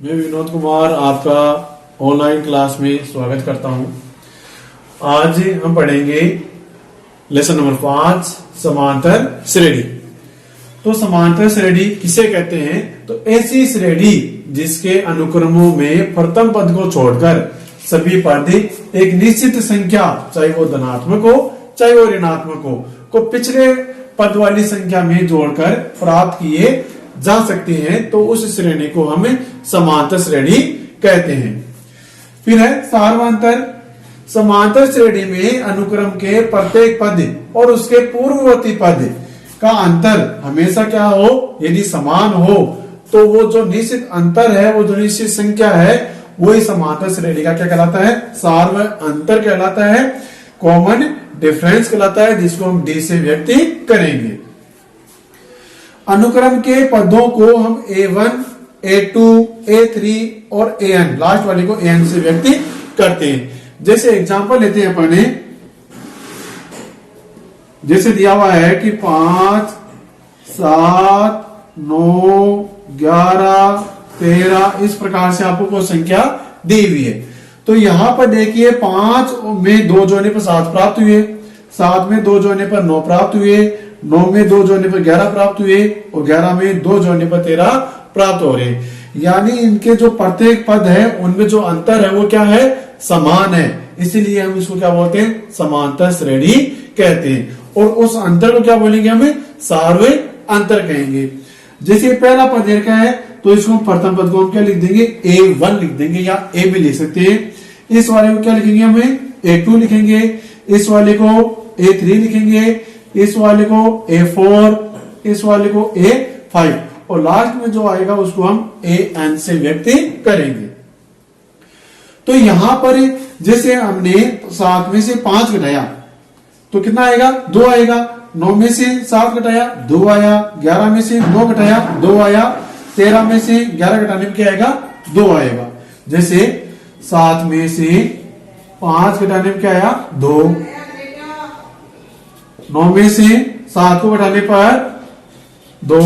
मैं विनोद कुमार आपका online class में स्वागत करता हूं। आज हम पढ़ेंगे लेसन नंबर 5 समांतर श्रेणी। तो समांतर श्रेणी किसे कहते हैं? तो ऐसी श्रेणी जिसके अनुक्रमों में प्रथम पद को छोड़कर सभी पद एक निश्चित संख्या, चाहे वो धनात्मक हो चाहे वो ऋणात्मक हो, को पिछले पद वाली संख्या में जोड़कर प्राप्त किए जा सकते हैं, तो उस श्रेणी को हम समांतर श्रेणी कहते हैं। फिर है सार्वंतर। समांतर श्रेणी में अनुक्रम के प्रत्येक पद और उसके पूर्ववर्ती पद का अंतर हमेशा क्या हो? यदि समान हो तो वो जो निश्चित अंतर है, वो जो निश्चित संख्या है, वही समांतर श्रेणी का क्या कहलाता है? सार्वंतर कहलाता है, कॉमन डिफरेंस कहलाता है, जिसको हम डी से व्यक्त करेंगे। अनुक्रम के पदों को हम A1, A2, A3 और AN, लास्ट वाले को AN से व्यक्त करते हैं। जैसे एग्जांपल लेते हैं अपने, जैसे दिया हुआ है कि 5, 7, 9, 11, 13, इस प्रकार से आपको कोई संख्या दी हुई है। तो यहां पर देखिए 5 में 2 जोड़ने पर 7 प्राप्त हुए, 7 में 2 जोड़ने पर 9 प्राप्त हुए, 9 में 2 जोड़ने पर 11 प्राप्त हुए और 11 में 2 जोड़ने पर 13 प्राप्त हो रहे। यानी इनके जो प्रत्येक पद है उनमें जो अंतर है वो क्या है? समान है। इसीलिए हम इसको क्या बोलते हैं? समांतर श्रेणी कहते हैं। और उस अंतर को क्या बोलेंगे? हमें सार्वंतर कहेंगे। जैसे पहला पद क्या है, तो इसको प्रथम पद को हम क्या लिख देंगे? A1 लिख देंगे, या A भी लिख सकते हैं। इस वाले को क्या लिखेंगे? हमें A2 लिखेंगे, इस वाले को A3 लिखेंगे, इस वाले को A4, इस वाले को A5 और लास्ट में जो आएगा उसको हम AN से व्यक्त करेंगे। तो यहां पर जैसे हमने 7 में से 5 घटाया तो कितना आएगा? 2 आएगा। 9 में से 7 घटाया 2 आया, 11 में से 9 घटाया 2 आया, 13 में से 11 घटाने में क्या आएगा? 2 आएगा। जैसे 7 में से 5 घटाने में क्या आया? 2। 9 में से 7 को घटाने पर 2,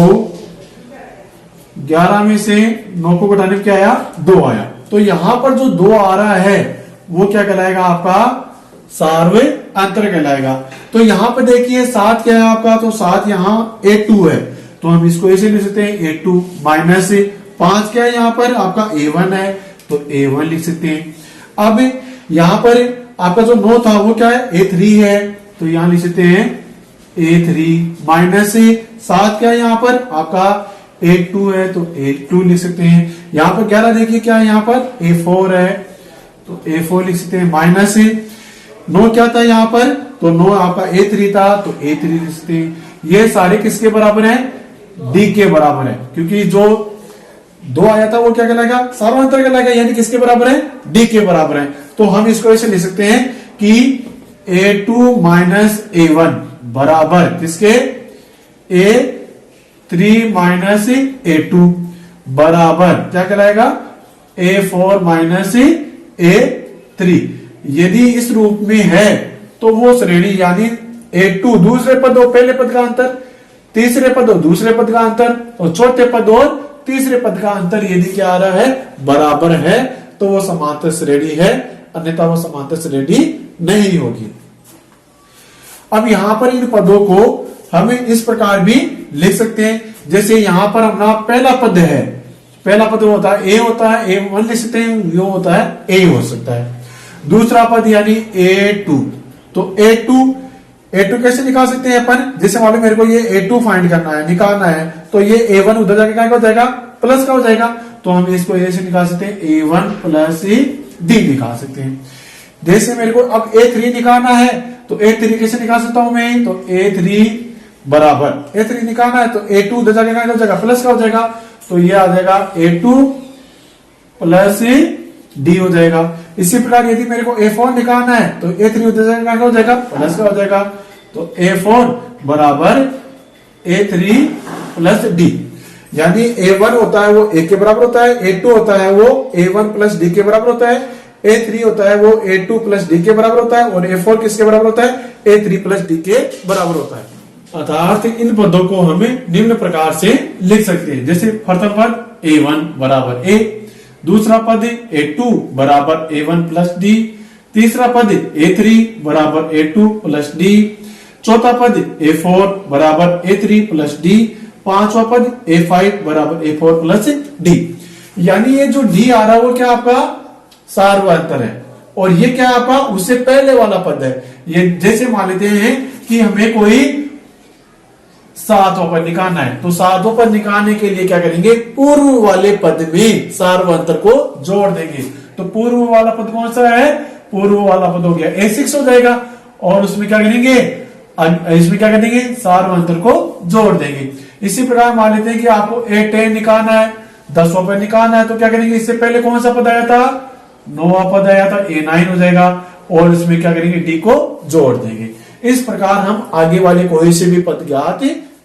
11 में से 9 को घटाने में क्या आया? 2 आया। तो यहां पर जो 2 आ रहा है वो क्या कहलाएगा? आपका सार्वंतर कहलाएगा। तो यहां पर देखिए 7 क्या है आपका? तो 7 यहां A2 है, तो हम इसको ऐसे लिख सकते हैं A2 माइनस 5 क्या है? यहां पर आपका A1 है, तो A1 लिख सकते हैं। अब यहां पर आपका जो 9 था वो क्या है? A3 है, तो यहां लिख सकते हैं A3 माइनस 7 क्या है? यहां पर आपका A2 है, तो A2 लिख सकते हैं। यहां पर 11 देखिए क्या है? यहां पर A4 है, तो A4 लिख सकते हैं। माइनस 9 क्या था यहां पर? तो 9 आपका A3 था, तो A3 लिख सकते हैं। ये सारे किसके बराबर है? D के बराबर है, क्योंकि जो 2 आया था वो क्या कहलाएगा? सार्वंतर कहलाएगा, यानी किसके बराबर है? D के बराबर है। तो हम इसको ऐसे लिख सकते हैं कि A2 माइनस A1 बराबर किसके? A3 माइनस A2 बराबर क्या कहलाएगा? A4 minus A3। यदि इस रूप में है तो वो श्रेणी, यानी A2 दूसरे पद और पहले पद का अंतर, तीसरे पद और दूसरे पद का अंतर और चौथे पद और तीसरे पद का अंतर यदि क्या आ रहा है? बराबर है, तो वो समांतर श्रेणी है, अन्यथा वो समांतर श्रेणी नहीं होगी। अब यहां पर इन पदों को हम इस प्रकार भी लिख सकते हैं। जैसे यहां पर अपना पहला पद है, पहला पद होता है A होता है, A1 लिख सकते हैं, वो होता है A हो सकता है। दूसरा पद यानी A2, तो A2 कैसे निकाल सकते हैं अपन? जैसे मान लो मेरे को ये A2 फाइंड करना है, निकालना है, तो ये A1 उधर जाके क्या हो जाएगा? प्लस का हो जाएगा, तो हम इसको ऐसे निकाल सकते हैं A1 प्लस D निकाल सकते हैं। जैसे मेरे को अब A3 निकालना है, तो A3 कैसे निकाल सकता हूं मैं? तो A3 बराबर A3 निकालना है, तो A2 उधर जाके क्या हो जाएगा? प्लस का हो जाएगा, तो ये आ जाएगा A2 प्लस D हो जाएगा। इसी प्रकार यदि मेरे को A4 निकालना है, तो A3 उधर जाके क्या हो जाएगा? प्लस का हो जाएगा, तो A4 बराबर A3 प्लस D। यानी A1 होता है वो A के बराबर होता है, A2 होता है वो A1 प्लस D के बराबर होता है, A3 होता है वो A2 प्लस D के बराबर होता है, और A4 किसके बराबर होता है? A3 प्लस D के बराबर होता है। अर्थात इन पदों को हमें निम्न प्रकार से लिख सकते हैं। जैसे प्रथम पद A1 बराबर A, दूसरा पद a2 बराबर a1 प्लस डी, तीसरा पद a3 बराबर a2 प्लस डी, चौथा पद a4 बराबर a3 प्लस डी, पांचवा पद a5 बराबर a4 प्लस डी। यानी ये जो डी आ रहा है वो क्या आपका सार्वंतर है, और ये क्या आपका उससे पहले वाला पद है। ये जैसे मान लेते हैं कि हमें कोई सातवां पद निकालना है, तो सातवां पद निकालने के लिए क्या करेंगे, पूर्व वाले पद में सार्वंतर को जोड़ देंगे। तो पूर्व वाला पद कौन सा है, पूर्व वाला पद हो गया a6 हो जाएगा, और उसमें क्या करेंगे, इसमें क्या करेंगे, सार्वंतर को जोड़ देंगे। इसी प्रकार मान लेते हैं कि आपको a10 निकालना है, 10वां पद निकालना है, तो क्या करेंगे, इससे पहले कौन सा पद आया था, 9वां पद आया था, a9 हो जाएगा, और इसमें क्या करेंगे, d को जोड़ देंगे। इस प्रकार हम आगे वाले कोई से भी पद ज्ञात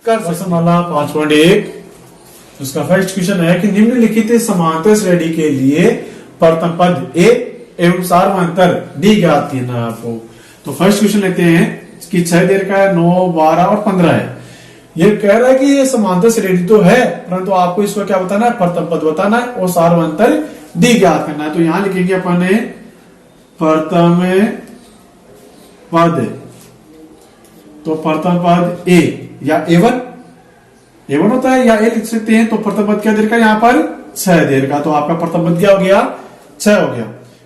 कर सकते। वाला 5.1 उसका फर्स्ट क्वेश्चन है कि निम्नलिखित समांतर श्रेणी के लिए प्रथम पद a एवं सार्वंतर d ज्ञात करना है आपको। तो फर्स्ट क्वेश्चन लेते हैं कि 6 देर का है, 9, 12 और 15 है। ये कह रहा है कि ये समांतर श्रेणी तो है, परंतु आपको इसको क्या बताना है, प्रथम पद बताना है और सार्वंतर d ज्ञात करना है। तो यहां लिखेंगे अपन ने प्रथम पद, तो प्रथम पद a या a1 होता है, या a लिख सकते हैं। तो प्रथम पद क्या देर का, यहाँ पर 6 देर का, तो आपका प्रथम पद क्या हो गया, 6 हो गया।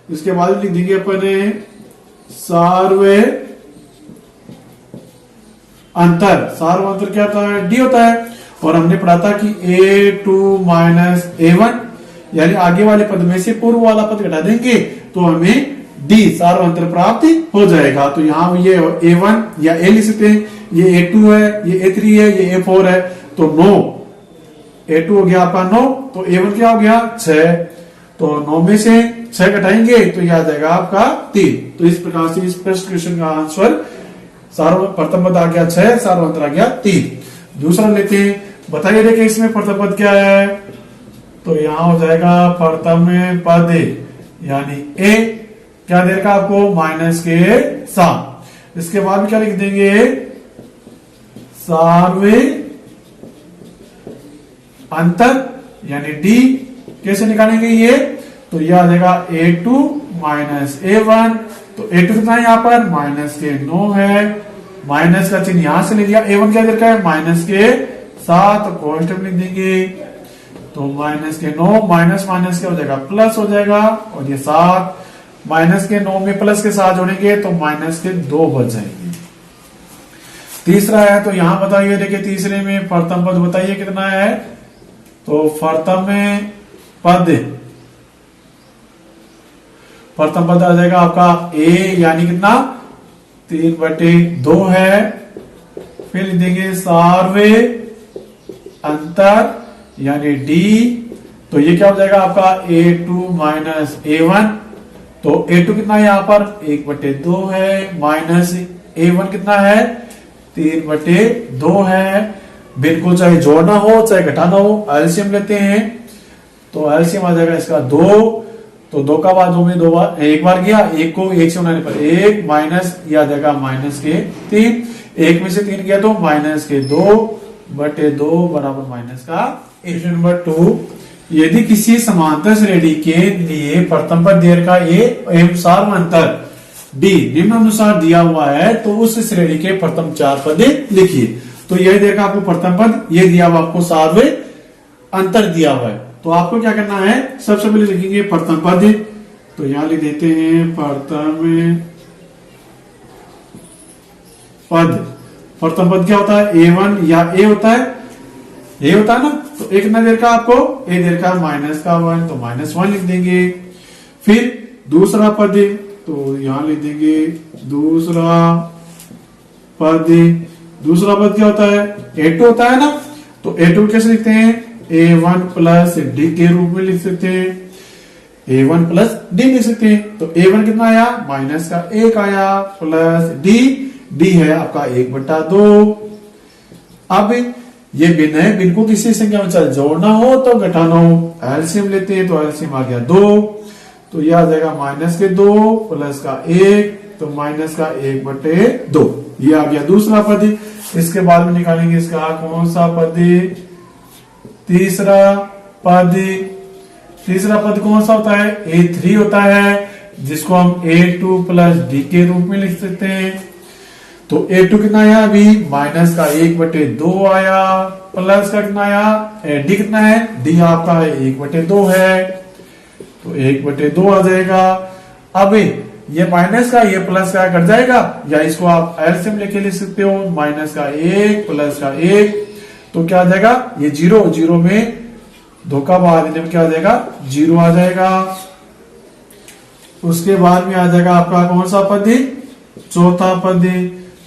इसके बाद लिख देंगे अपन सार्वे अंतर, सार्वंतर क्या होता है, डी होता है। और हमने पढ़ा था कि a2 माइनस a1, यानी आगे वाले पद में से पूर्व वाला पद घटा देंगे तो हमें डी सार्वंतर प्राप्त हो जाएगा। तो यहाँ ये a1 या a लिख सकते हैं, ये a2 है, ये a3 है, ये a4 है, तो 9, a2 हो गया आपका 9, तो a1 क्या हो गया 6, तो 9 में से 6 घटाएंगे तो यह आ जाएगा आपका 3। तो इस प्रकार से इस फर्स्ट क्वेश्चन का आंसर प्रथम पद आ गया 6, सार्वंतर आ गया 3। दूसरा लेते हैं, बताइए देखिए इसमें प्रथम पद क्या है, तो यहां हो जाएगा प्रथम पद यानी a क्या देर का आपको माइनस के साथ। इसके बाद में क्या लिख देंगे, सार्वे अंतर यानी डी कैसे निकालेंगे ये, तो यह आ जाएगा a2 माइनस a1, तो a2 कितना है यहाँ पर माइनस के 9 है, माइनस का चिन्ह यहां से ले लिया, a1 क्या देर का है माइनस के 7, कांस्टेंट लिख देंगे, तो माइनस के 9 माइनस माइनस क्या हो जाएगा प्लस हो जाएगा, और ये 7 माइनस के 9 में प्लस के 7 जोड़ेंगे तो माइनस के 2 बच जाएंगे। तीसरा है, तो यहां बताइए देखिए तीसरे में प्रथम पद बताइए कितना है, तो प्रथम पद आ जाएगा आपका a यानी कितना 3/2 है। फिर लिख देंगे सार्वे अंतर यानी d, तो ये क्या हो जाएगा आपका a2 माइनस a1, तो a2 कितना है यहाँ पर 1/2 है, माइनस a1 कितना है 3/2 है। बिन को चाहे जोड़ना हो चाहे घटाना हो, एलसीएम लेते हैं, तो एलसीएम आ जाएगा इसका 2, तो 2 का बाद 2 में 2 बार एक बार गया, 1 को 1 से उड़ाने पर 1 माइनस ये आ जाएगा माइनस के 3, 1 में से 3 गया तो माइनस के 2/2 बराबर माइनस का 1। नंबर 2, यदि किसी समांतर श्रेणी के लिए प्रथम पद देर का a एवं सार्वंतर d निम्नानुसार दिया हुआ है, तो उस श्रेणी के प्रथम 4 पद लिखिए। तो यह देर का आपको प्रथम पद, ये दिया हुआ आपको सार्वे अंतर दिया हुआ है, तो आपको क्या करना है, सबसे पहले लिखेंगे प्रथम पद, तो यहां लिख देते हैं प्रथम पद। प्रथम पद क्या होता है, a1 या a होता है, a होता है ना, तो एक कितना देर का आपको a देर का माइनस का 1, तो -1 लिख देंगे। फिर दूसरा पद, तो यहां लिख देंगे दूसरा पद क्या होता है, a2 होता है ना, तो a2 कैसे लिखते हैं, a1 प्लस d के रूप में लिख सकते हैं, a1 प्लस d लिख सकते हैं। तो a1 कितना आया माइनस का 1 आया, प्लस d है आपका 1/2। अब ये बिन है, बिन को किसी संख्या में चाहे जोड़ना हो तो घटाना हो, एलसीएम लेते हैं, तो एलसीएम आ गया 2, तो यह आ जाएगा माइनस के 2 प्लस का 1, तो माइनस का 1/2, ये आ गया दूसरा पद। इसके बाद में निकालेंगे इसका कौन सा पद, तीसरा पद, तीसरा पद कौन सा होता है, A3 होता है, जिसको हम A2 प्लस डी के रूप में लिख सकते हैं। तो A2 कितना आया अभी, माइनस का 1/2 आया, प्लस का कितना आया, डी कितना है, डी आपका 1/2 है, तो 1/2 आ जाएगा। अब ये माइनस का ये प्लस का कट जाएगा, या इसको आप एलसीएम लेके लिख सकते हो, माइनस का 1 प्लस का 1, तो क्या आ जाएगा, ये 0 में धोखा बाहर देने में क्या आ जाएगा, 0 आ जाएगा। उसके बाद में आ जाएगा आपका कौन सा पद, चौथा पद।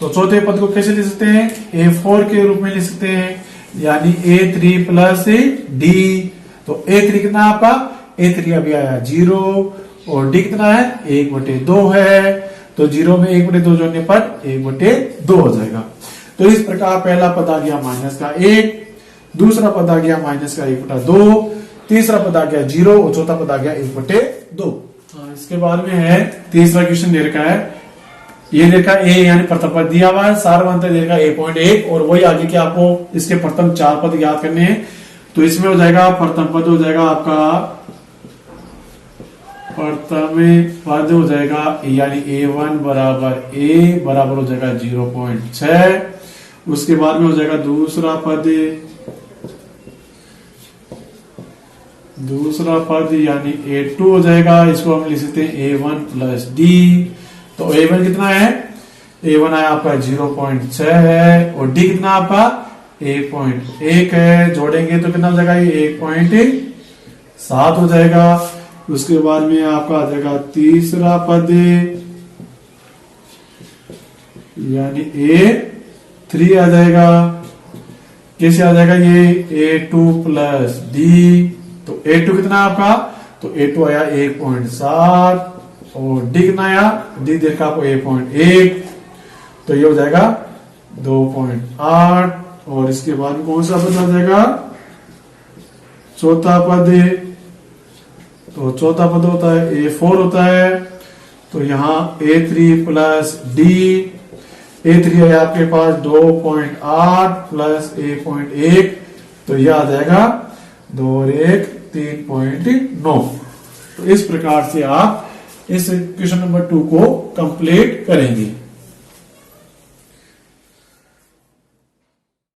तो चौथे पद को कैसे लिख सकते हैं, A4 के रूप में लिख सकते हैं, यानी A3 प्लस डी। तो A3 कितना आपका, A3 अभी आया 0 और डी कितना है, 1/2 है, तो 0 में 1/2 जोड़ने पर 1/2 हो जाएगा। तो इस प्रकार पहला पद आ गया माइनस का 1, दूसरा पद आ गया माइनस का 1/2, तीसरा पद आ गया 0 और चौथा पद आ गया 1/2। इसके बाद में है तीसरा क्वेश्चन दे रखा है, ये देखा ए यानी प्रथम पद दिया हुआ है, सारवंत दे रखा 1.1 और वही आगे के आपको इसके प्रथम 4 पद याद करने हैं। तो इसमें हो जाएगा प्रथम पद हो जाएगा आपका, प्रथम पद हो जाएगा यानी A1 बराबर A बराबर हो जाएगा 0.6। उसके बाद में हो जाएगा दूसरा पद यानी A2 हो जाएगा, इसको हम लिख सकते हैं A1 प्लस डी। तो A1 कितना है, A1 आया आपका 0.6 है और D कितना आपका 1.1 है, जोड़ेंगे तो कितना हो जाएगा, ये 1.7 हो जाएगा। उसके बाद में आपका आ जाएगा तीसरा पद यानी A3 आ जाएगा, कैसे आ जाएगा, ये A2 प्लस डी। तो A2 कितना आपका, तो A2 आया 1.7 और डी कितना आया, डी देखा आपको 1.1, तो ये हो जाएगा 2.8। और इसके बाद में कौन सा पद आ जाएगा, चौथा पद। तो चौथा पद होता है A4 होता है, तो यहाँ A3 प्लस डी, A3 है आपके पास 2.8 प्लस 1.1, तो यह आ जाएगा 2 और 1 3.9। तो इस प्रकार से आप इस क्वेश्चन नंबर 2 को कंप्लीट करेंगे।